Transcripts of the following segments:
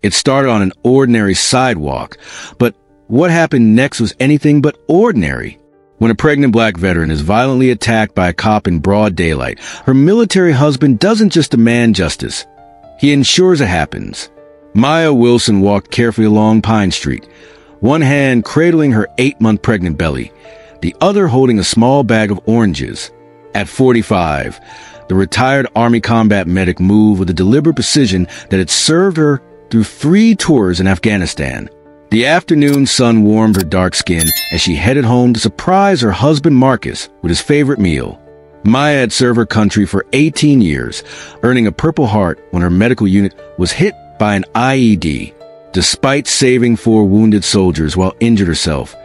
It started on an ordinary sidewalk, but what happened next was anything but ordinary. When a pregnant black veteran is violently attacked by a cop in broad daylight, her military husband doesn't just demand justice. He ensures it happens. Maya Wilson walked carefully along Pine Street, one hand cradling her 8-month pregnant belly, the other holding a small bag of oranges. At 45, the retired Army combat medic moved with a deliberate precision that had served her through 3 tours in Afghanistan. The afternoon sun warmed her dark skin as she headed home to surprise her husband Marcus with his favorite meal. Maya had served her country for 18 years, earning a Purple Heart when her medical unit was hit by an IED. Despite saving 4 wounded soldiers while injured herself,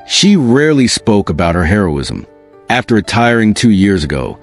she rarely spoke about her heroism. After retiring 2 years ago,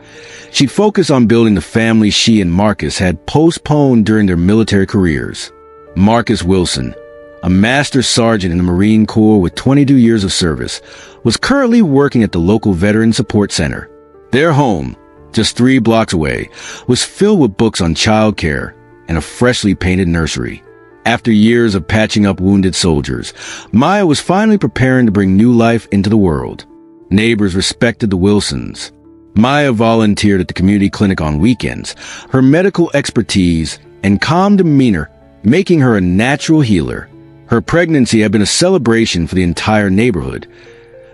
she'd focused on building the family she and Marcus had postponed during their military careers. Marcus Wilson, a master sergeant in the Marine Corps with 22 years of service, was currently working at the local Veteran Support Center. Their home, just 3 blocks away, was filled with books on childcare and a freshly painted nursery. After years of patching up wounded soldiers, Maya was finally preparing to bring new life into the world. Neighbors respected the Wilsons. Maya volunteered at the community clinic on weekends, her medical expertise and calm demeanor making her a natural healer. Her pregnancy had been a celebration for the entire neighborhood.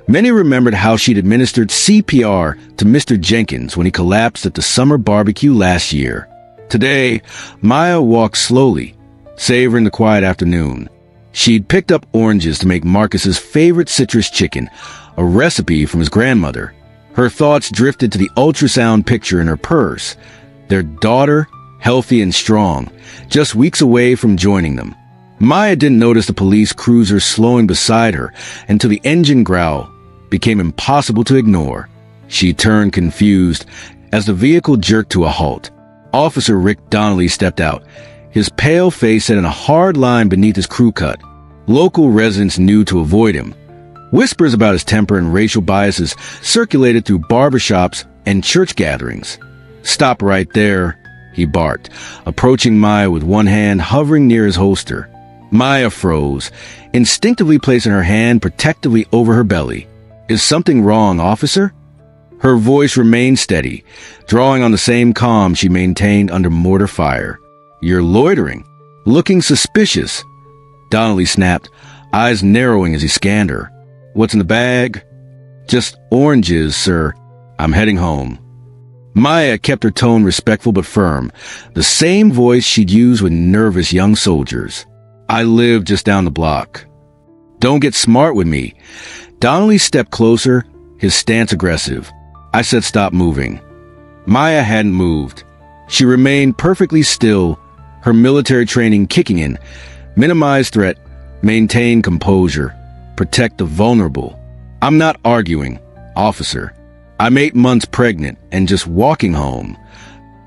Many remembered how she'd administered CPR to Mr. Jenkins when he collapsed at the summer barbecue last year. Today, Maya walked slowly, savoring the quiet afternoon. She'd picked up oranges to make Marcus's favorite citrus chicken, a recipe from his grandmother. Her thoughts drifted to the ultrasound picture in her purse, their daughter, healthy and strong, just weeks away from joining them. Maya didn't notice the police cruiser slowing beside her until the engine growl became impossible to ignore. She turned confused as the vehicle jerked to a halt. Officer Rick Donnelly stepped out, his pale face set in a hard line beneath his crew cut. Local residents knew to avoid him. Whispers about his temper and racial biases circulated through barbershops and church gatherings. "Stop right there," he barked, approaching Maya with one hand hovering near his holster. Maya froze, instinctively placing her hand protectively over her belly. "Is something wrong, officer?" Her voice remained steady, drawing on the same calm she maintained under mortar fire. "You're loitering, looking suspicious," Donnelly snapped, eyes narrowing as he scanned her. "What's in the bag?" "Just oranges, sir. I'm heading home." Maya kept her tone respectful but firm, the same voice she'd use with nervous young soldiers. "I live just down the block." "Don't get smart with me." Donnelly stepped closer, his stance aggressive. "I said stop moving." Maya hadn't moved. She remained perfectly still, her military training kicking in. Minimize threat, maintain composure, protect the vulnerable. "I'm not arguing, officer. I'm 8 months pregnant and just walking home."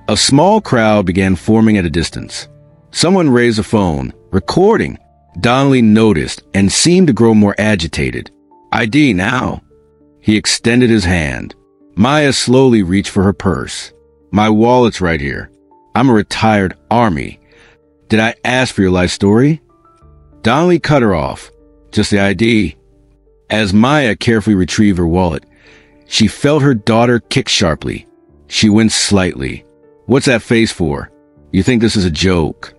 A small crowd began forming at a distance. Someone raised a phone, recording. Donnelly noticed and seemed to grow more agitated. "ID now." He extended his hand. Maya slowly reached for her purse. "My wallet's right here. I'm a retired Army. Did I ask for your life story?" Donnelly cut her off. "Just the ID." As Maya carefully retrieved her wallet, she felt her daughter kick sharply. She winced slightly. "What's that face for? You think this is a joke?"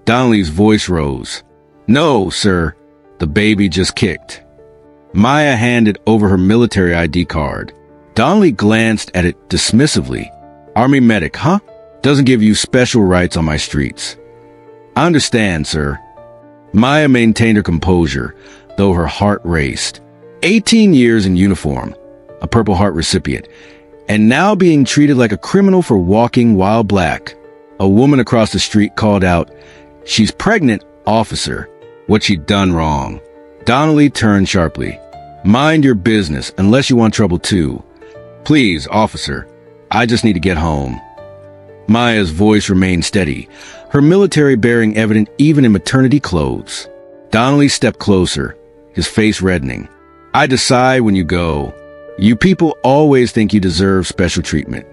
Donnelly's voice rose. "No, sir. The baby just kicked." Maya handed over her military ID card. Donnelly glanced at it dismissively. "Army medic, huh? Doesn't give you special rights on my streets." "I understand, sir." Maya maintained her composure, though her heart raced. 18 years in uniform, a Purple Heart recipient, and now being treated like a criminal for walking while black. A woman across the street called out, "She's pregnant, officer. What's she done wrong?" Donnelly turned sharply. "Mind your business, unless you want trouble too." "Please, officer. I just need to get home." Maya's voice remained steady, her military bearing evident even in maternity clothes. Donnelly stepped closer, his face reddening. "I decide when you go. You people always think you deserve special treatment."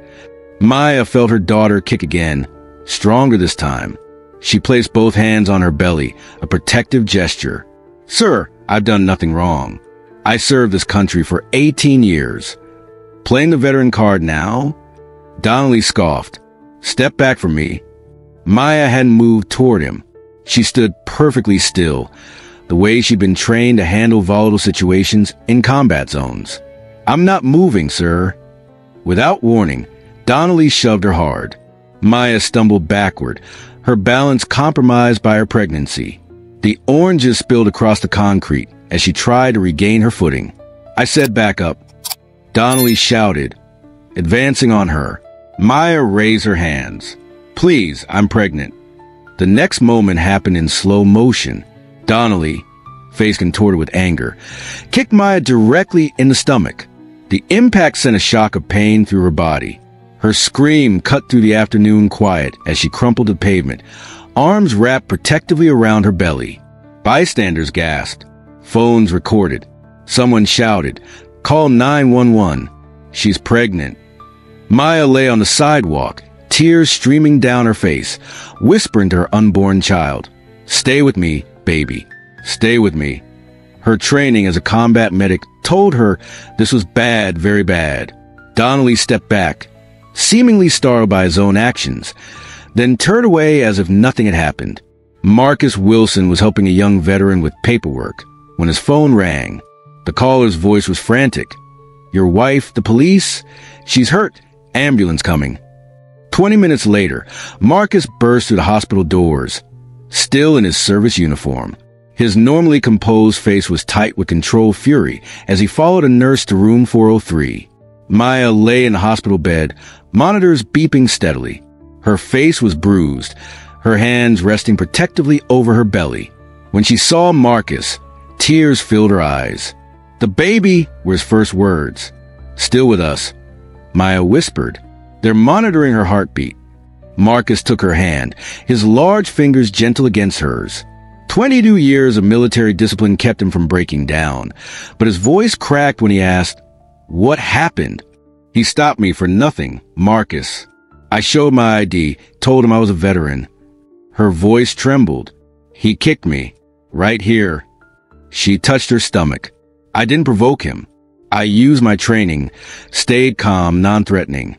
Maya felt her daughter kick again, stronger this time. She placed both hands on her belly, a protective gesture. "Sir, I've done nothing wrong. I served this country for 18 years. Playing the veteran card now?" Donnelly scoffed. "Step back from me." Maya hadn't moved toward him. She stood perfectly still, the way she'd been trained to handle volatile situations in combat zones. "I'm not moving, sir." Without warning, Donnelly shoved her hard. Maya stumbled backward, her balance compromised by her pregnancy. The oranges spilled across the concrete as she tried to regain her footing. "I said back up." Donnelly shouted, advancing on her. Maya raised her hands. "Please, I'm pregnant." The next moment happened in slow motion. Donnelly, face contorted with anger, kicked Maya directly in the stomach. The impact sent a shock of pain through her body. Her scream cut through the afternoon quiet as she crumpled to the pavement, arms wrapped protectively around her belly. Bystanders gasped. Phones recorded. Someone shouted, "Call 911. She's pregnant." Maya lay on the sidewalk, tears streaming down her face, whispering to her unborn child, "Stay with me, baby. Stay with me." Her training as a combat medic told her this was bad, very bad. Donnelly stepped back, seemingly startled by his own actions, then turned away as if nothing had happened. Marcus Wilson was helping a young veteran with paperwork when his phone rang. The caller's voice was frantic. "Your wife, the police? She's hurt. Ambulance coming." 20 minutes later, Marcus burst through the hospital doors, still in his service uniform. His normally composed face was tight with controlled fury as he followed a nurse to room 403. Maya lay in the hospital bed, monitors beeping steadily. Her face was bruised, her hands resting protectively over her belly. When she saw Marcus, tears filled her eyes. "The baby," were his first words. "Still with us," Maya whispered. They're monitoring her heartbeat. Marcus took her hand, his large fingers gentle against hers. 22 years of military discipline kept him from breaking down, but his voice cracked when he asked, "What happened?" "He stopped me for nothing, Marcus. I showed my ID, told him I was a veteran." Her voice trembled. "He kicked me. Right here." She touched her stomach. "I didn't provoke him. I used my training, stayed calm, non-threatening."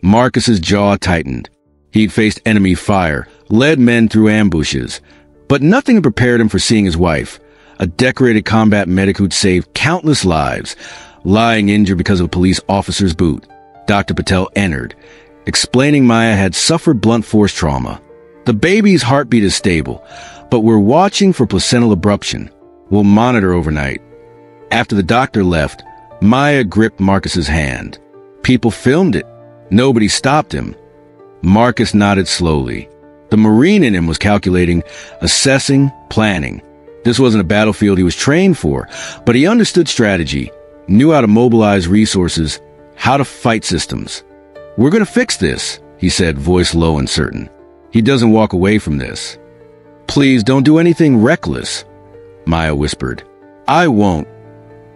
Marcus's jaw tightened. He'd faced enemy fire, led men through ambushes, but nothing had prepared him for seeing his wife, a decorated combat medic who'd saved countless lives, lying injured because of a police officer's boot. Dr. Patel entered, explaining Maya had suffered blunt force trauma. "The baby's heartbeat is stable, but we're watching for placental abruption. We'll monitor overnight." After the doctor left, Maya gripped Marcus's hand. People filmed it. Nobody stopped him. Marcus nodded slowly. The Marine in him was calculating, assessing, planning. This wasn't a battlefield he was trained for, but he understood strategy, knew how to mobilize resources, how to fight systems. "We're going to fix this," he said, voice low and certain. "He doesn't walk away from this." "Please don't do anything reckless," Maya whispered. "I won't,"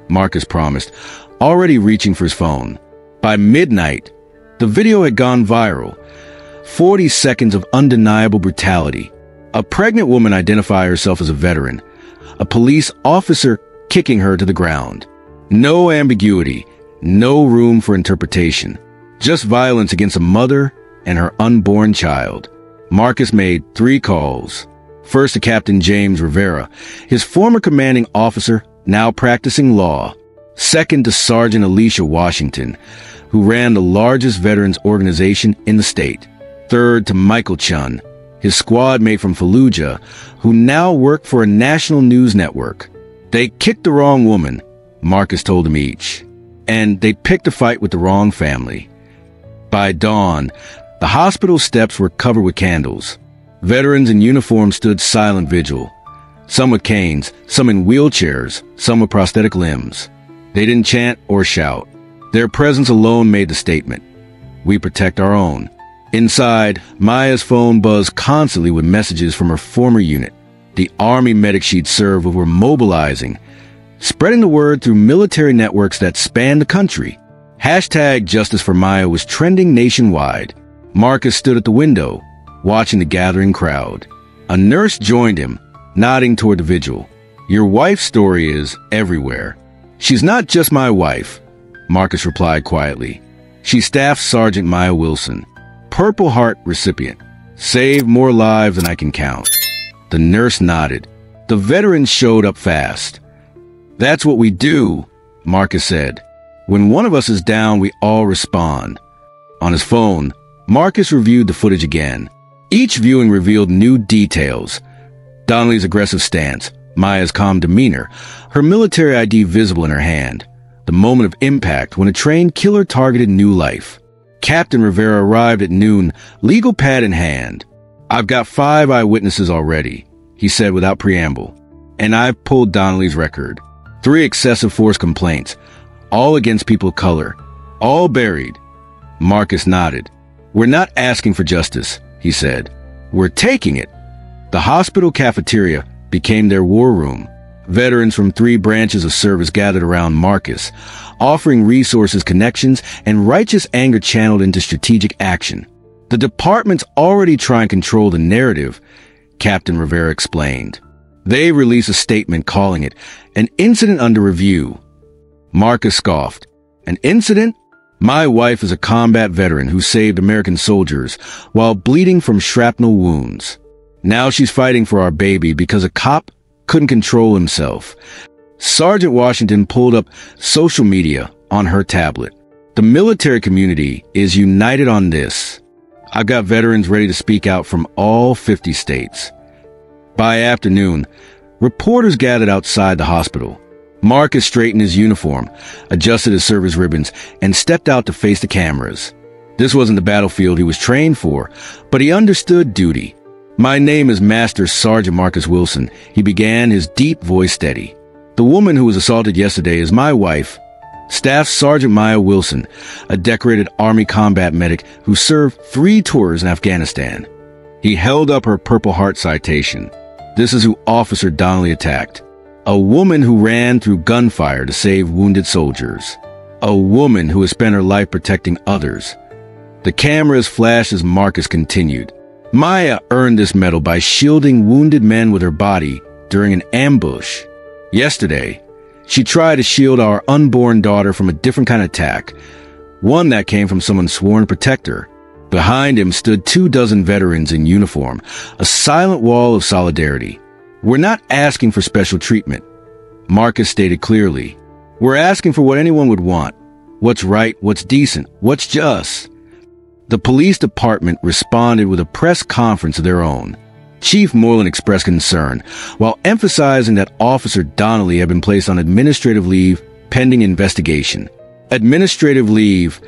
Marcus promised, already reaching for his phone. By midnight, the video had gone viral. 40 seconds of undeniable brutality. A pregnant woman identified herself as a veteran. A police officer kicking her to the ground. No ambiguity, no room for interpretation. Just violence against a mother and her unborn child. Marcus made 3 calls. First to Captain James Rivera, his former commanding officer, now practicing law. Second to Sergeant Alicia Washington, who ran the largest veterans organization in the state. Third to Michael Chun, his squad mate from Fallujah, who now worked for a national news network. They kicked the wrong woman, Marcus told them each, and they picked a fight with the wrong family. By dawn, the hospital steps were covered with candles. Veterans in uniform stood silent vigil, some with canes, some in wheelchairs, some with prosthetic limbs. They didn't chant or shout. Their presence alone made the statement. We protect our own. Inside, Maya's phone buzzed constantly with messages from her former unit. The Army medics she'd served were mobilizing, spreading the word through military networks that spanned the country. Hashtag Justice for Maya was trending nationwide. Marcus stood at the window, watching the gathering crowd. A nurse joined him, nodding toward the vigil. "Your wife's story is everywhere." "She's not just my wife," Marcus replied quietly. "She's Staff Sergeant Maya Wilson, Purple Heart recipient. Saved more lives than I can count." The nurse nodded. "The veterans showed up fast." "That's what we do," Marcus said. "When one of us is down, we all respond." On his phone, Marcus reviewed the footage again. Each viewing revealed new details. Donnelly's aggressive stance, Maya's calm demeanor, her military ID visible in her hand. The moment of impact when a trained killer targeted new life. Captain Rivera arrived at noon, legal pad in hand. "I've got 5 eyewitnesses already," he said without preamble. "And I've pulled Donnelly's record. 3 excessive force complaints, all against people of color, all buried." Marcus nodded. "We're not asking for justice," he said. "We're taking it." The hospital cafeteria became their war room. Veterans from 3 branches of service gathered around Marcus, offering resources, connections, and righteous anger channeled into strategic action. "The department's already trying to control the narrative," Captain Rivera explained. They released a statement calling it an incident under review. Marcus scoffed. "An incident? My wife is a combat veteran who saved American soldiers while bleeding from shrapnel wounds. Now she's fighting for our baby because a cop couldn't control himself." Sergeant Washington pulled up social media on her tablet. "The military community is united on this. I've got veterans ready to speak out from all 50 states." By afternoon, reporters gathered outside the hospital. Marcus straightened his uniform, adjusted his service ribbons, and stepped out to face the cameras. This wasn't the battlefield he was trained for, but he understood duty. "My name is Master Sergeant Marcus Wilson," he began, his deep voice steady. "The woman who was assaulted yesterday is my wife, Staff Sergeant Maya Wilson, a decorated Army combat medic who served 3 tours in Afghanistan." He held up her Purple Heart citation. "This is who Officer Donnelly attacked. A woman who ran through gunfire to save wounded soldiers. A woman who has spent her life protecting others." The cameras flashed as Marcus continued. "Maya earned this medal by shielding wounded men with her body during an ambush. Yesterday, she tried to shield our unborn daughter from a different kind of attack, one that came from someone sworn to protect her. Behind him stood 24 veterans in uniform, a silent wall of solidarity. "We're not asking for special treatment," Marcus stated clearly. "We're asking for what anyone would want. What's right, what's decent, what's just." The police department responded with a press conference of their own. Chief Moreland expressed concern, while emphasizing that Officer Donnelly had been placed on administrative leave pending investigation. "Administrative leave,"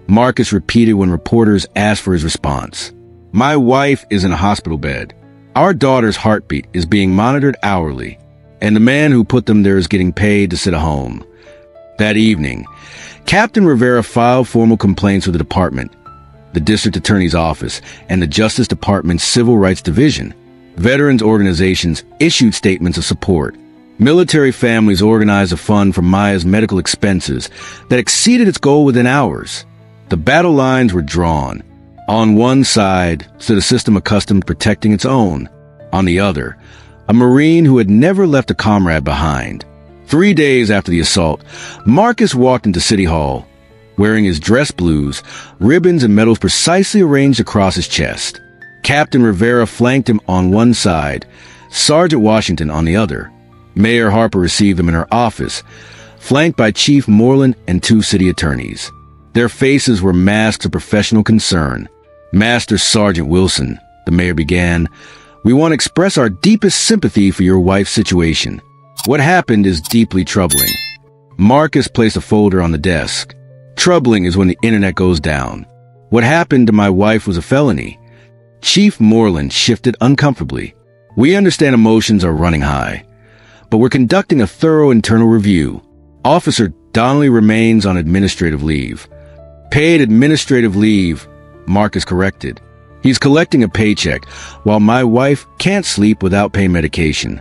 Marcus repeated when reporters asked for his response. "My wife is in a hospital bed. Our daughter's heartbeat is being monitored hourly, and the man who put them there is getting paid to sit at home." That evening, Captain Rivera filed formal complaints with the department, the District Attorney's Office, and the Justice Department's Civil Rights Division. Veterans organizations issued statements of support. Military families organized a fund for Maya's medical expenses that exceeded its goal within hours. The battle lines were drawn. On one side stood a system accustomed to protecting its own. On the other, a Marine who had never left a comrade behind. 3 days after the assault, Marcus walked into City Hall, wearing his dress blues, ribbons and medals precisely arranged across his chest. Captain Rivera flanked him on one side, Sergeant Washington on the other. Mayor Harper received him in her office, flanked by Chief Moreland and 2 city attorneys. Their faces were masks of professional concern. "Master Sergeant Wilson," the mayor began, "we want to express our deepest sympathy for your wife's situation. What happened is deeply troubling." Marcus placed a folder on the desk. "Troubling is when the internet goes down. What happened to my wife was a felony." Chief Moreland shifted uncomfortably. "We understand emotions are running high, but we're conducting a thorough internal review. Officer Donnelly remains on administrative leave." "Paid administrative leave," Marcus corrected. "He's collecting a paycheck, while my wife can't sleep without pain medication."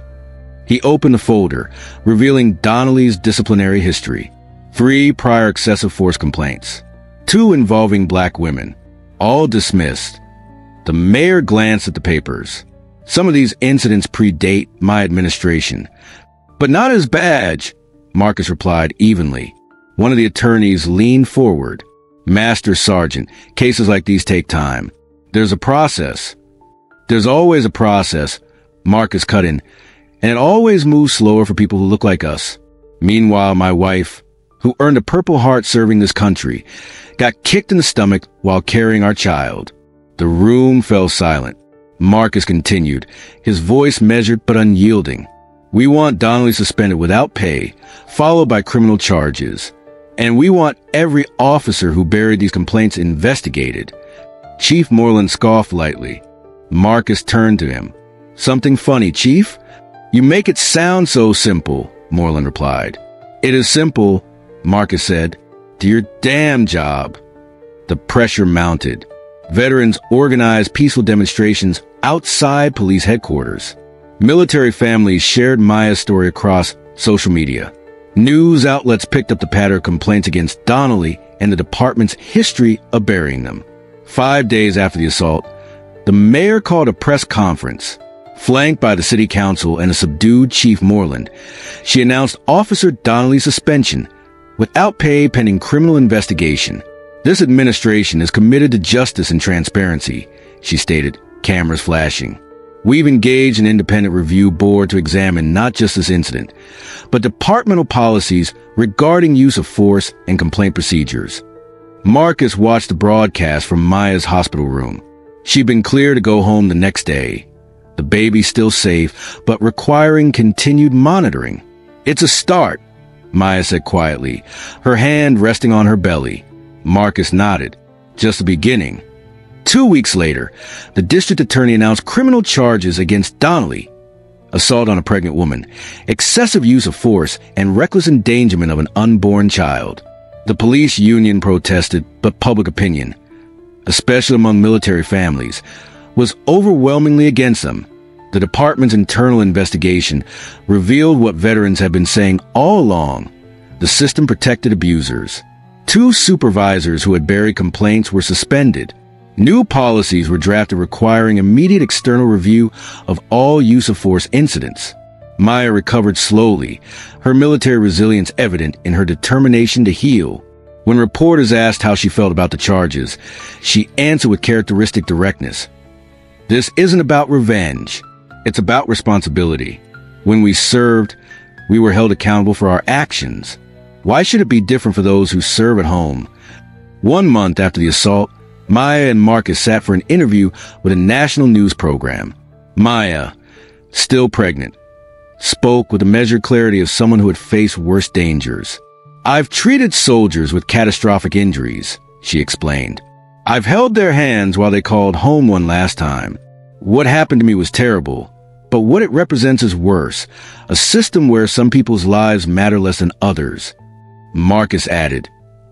He opened the folder, revealing Donnelly's disciplinary history. 3 prior excessive force complaints, 2 involving black women, all dismissed. The mayor glanced at the papers. Some of these incidents predate my administration. But not as bad, Marcus replied evenly. One of the attorneys leaned forward. Master Sergeant, cases like these take time. There's a process. There's always a process, Marcus cut in, and it always moves slower for people who look like us. Meanwhile, my wife, who earned a Purple Heart serving this country, got kicked in the stomach while carrying our child. The room fell silent. Marcus continued, his voice measured but unyielding. We want Donnelly suspended without pay, followed by criminal charges. And we want every officer who buried these complaints investigated. Chief Moreland scoffed lightly. Marcus turned to him. Something funny, Chief? You make it sound so simple, Moreland replied. It is simple, Marcus said. Do your damn job. The pressure mounted. Veterans organized peaceful demonstrations outside police headquarters. Military families shared Maya's story across social media. News outlets picked up the patter of complaints against Donnelly and the department's history of burying them. 5 days after the assault, the mayor called a press conference. Flanked by the city council and a subdued Chief Moreland, she announced Officer Donnelly's suspension without pay pending criminal investigation. This administration is committed to justice and transparency, she stated, cameras flashing. We've engaged an independent review board to examine not just this incident, but departmental policies regarding use of force and complaint procedures. Marcus watched the broadcast from Maya's hospital room. She'd been cleared to go home the next day. The baby's still safe, but requiring continued monitoring. It's a start, Maya said quietly, her hand resting on her belly. Marcus nodded. Just the beginning. 2 weeks later, the district attorney announced criminal charges against Donnelly. Assault on a pregnant woman, excessive use of force, and reckless endangerment of an unborn child. The police union protested, but public opinion, especially among military families, was overwhelmingly against them. The department's internal investigation revealed what veterans had been saying all along. The system protected abusers. 2 supervisors who had buried complaints were suspended. New policies were drafted requiring immediate external review of all use of force incidents. Maya recovered slowly, her military resilience evident in her determination to heal. When reporters asked how she felt about the charges, she answered with characteristic directness. This isn't about revenge. It's about responsibility. When we served, we were held accountable for our actions. Why should it be different for those who serve at home? 1 month after the assault, Maya and Marcus sat for an interview with a national news program. Maya, still pregnant, spoke with the measured clarity of someone who had faced worse dangers. I've treated soldiers with catastrophic injuries, she explained. I've held their hands while they called home one last time. What happened to me was terrible, but what it represents is worse, a system where some people's lives matter less than others. Marcus added,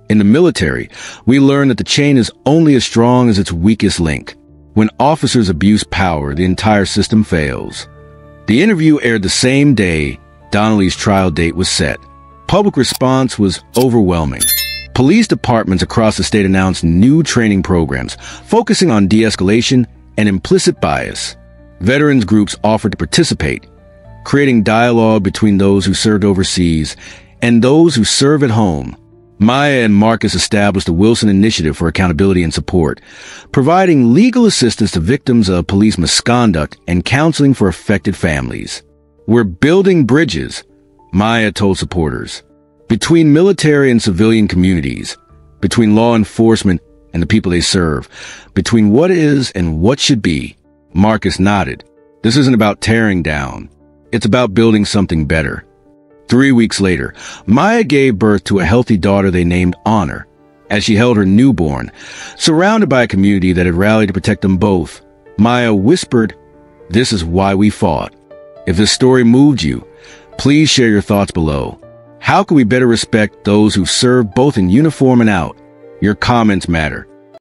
in the military, we learn that the chain is only as strong as its weakest link. When officers abuse power, the entire system fails. The interview aired the same day Donnelly's trial date was set. Public response was overwhelming. Police departments across the state announced new training programs focusing on de-escalation and implicit bias. Veterans groups offered to participate, creating dialogue between those who served overseas and those who serve at home. Maya and Marcus established the Wilson Initiative for Accountability and Support, providing legal assistance to victims of police misconduct and counseling for affected families. We're building bridges, Maya told supporters, between military and civilian communities, between law enforcement and the people they serve, between what is and what should be. Marcus nodded. This isn't about tearing down. It's about building something better. 3 weeks later, Maya gave birth to a healthy daughter they named Honor. As she held her newborn, surrounded by a community that had rallied to protect them both, Maya whispered, "This is why we fought." If this story moved you, please share your thoughts below. How can we better respect those who serve both in uniform and out? Your comments matter.